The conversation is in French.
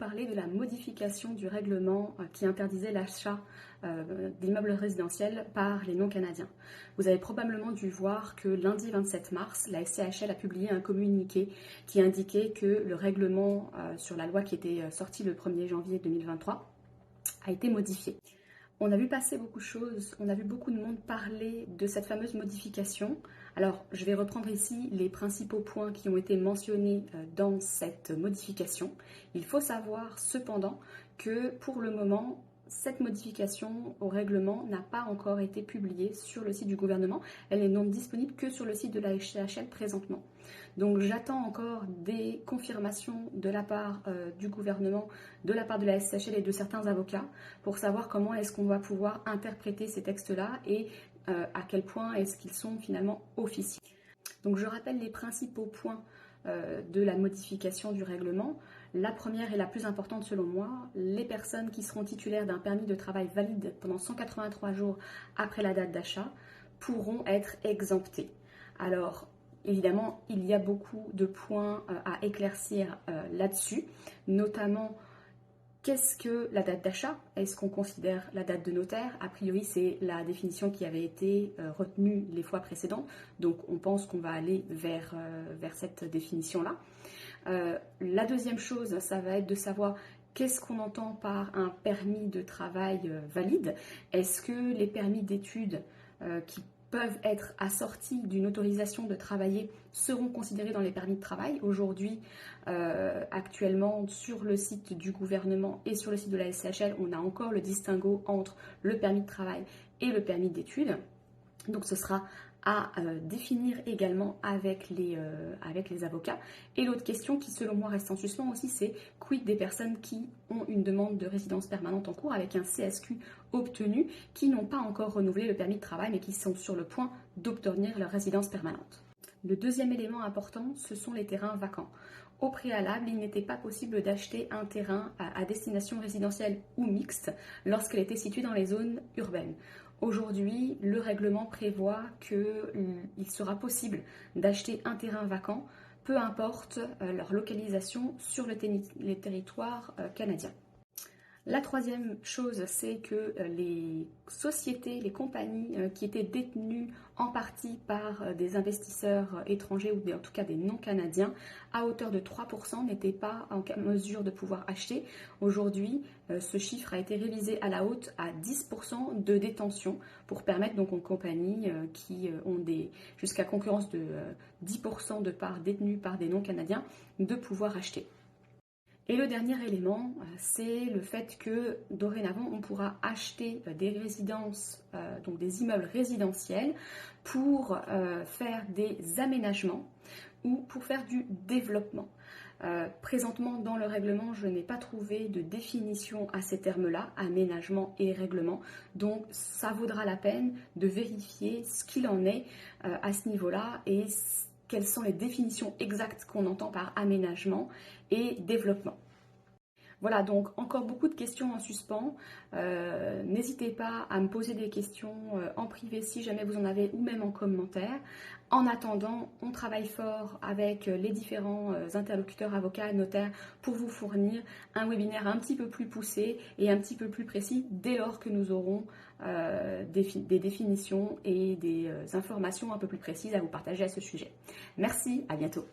parler de la modification du règlement qui interdisait l'achat d'immeubles résidentiels par les non-canadiens. Vous avez probablement dû voir que lundi 27 mars, la SCHL a publié un communiqué qui indiquait que le règlement sur la loi qui était sorti le 1er janvier 2023 a été modifié. On a vu passer beaucoup de choses, on a vu beaucoup de monde parler de cette fameuse modification. Alors, je vais reprendre ici les principaux points qui ont été mentionnés dans cette modification. Il faut savoir cependant que pour le moment, cette modification au règlement n'a pas encore été publiée sur le site du gouvernement. Elle n'est donc disponible que sur le site de la SCHL présentement. Donc j'attends encore des confirmations de la part du gouvernement, de la part de la SCHL et de certains avocats pour savoir comment est-ce qu'on va pouvoir interpréter ces textes-là et à quel point est-ce qu'ils sont finalement officiels. Donc je rappelle les principaux points de la modification du règlement. La première et la plus importante selon moi, les personnes qui seront titulaires d'un permis de travail valide pendant 183 jours après la date d'achat pourront être exemptées. Alors, évidemment, il y a beaucoup de points à éclaircir là-dessus, notamment qu'est-ce que la date d'achat? Est-ce qu'on considère la date de notaire? A priori, c'est la définition qui avait été retenue les fois précédentes, donc on pense qu'on va aller vers cette définition-là. La deuxième chose, ça va être de savoir qu'est-ce qu'on entend par un permis de travail valide. Est-ce que les permis d'études qui peuvent être assortis d'une autorisation de travailler seront considérés dans les permis de travail? Aujourd'hui, actuellement, sur le site du gouvernement et sur le site de la SCHL, on a encore le distinguo entre le permis de travail et le permis d'études. Donc ce sera à définir également avec les avocats. Et l'autre question qui selon moi reste en suspens aussi, c'est quid des personnes qui ont une demande de résidence permanente en cours avec un CSQ obtenu, qui n'ont pas encore renouvelé le permis de travail mais qui sont sur le point d'obtenir leur résidence permanente. Le deuxième élément important, ce sont les terrains vacants. Au préalable, il n'était pas possible d'acheter un terrain à destination résidentielle ou mixte lorsqu'elle était située dans les zones urbaines. Aujourd'hui, le règlement prévoit qu'il sera possible d'acheter un terrain vacant, peu importe leur localisation sur les territoires canadiens. La troisième chose, c'est que les sociétés, les compagnies qui étaient détenues en partie par des investisseurs étrangers ou en tout cas des non-canadiens, à hauteur de 3% n'étaient pas en mesure de pouvoir acheter. Aujourd'hui, ce chiffre a été révisé à la hausse à 10% de détention pour permettre donc aux compagnies qui ont jusqu'à concurrence de 10% de parts détenues par des non-canadiens de pouvoir acheter. Et le dernier élément, c'est le fait que dorénavant, on pourra acheter des résidences, donc des immeubles résidentiels pour faire des aménagements ou pour faire du développement. Présentement, dans le règlement, je n'ai pas trouvé de définition à ces termes-là, aménagement et règlement. Donc, ça vaudra la peine de vérifier ce qu'il en est à ce niveau-là et quelles sont les définitions exactes qu'on entend par aménagement et développement. Voilà, donc encore beaucoup de questions en suspens. N'hésitez pas à me poser des questions en privé si jamais vous en avez ou même en commentaire. En attendant, on travaille fort avec les différents interlocuteurs, avocats et notaires pour vous fournir un webinaire un petit peu plus poussé et un petit peu plus précis dès lors que nous aurons des définitions et des informations un peu plus précises à vous partager à ce sujet. Merci, à bientôt.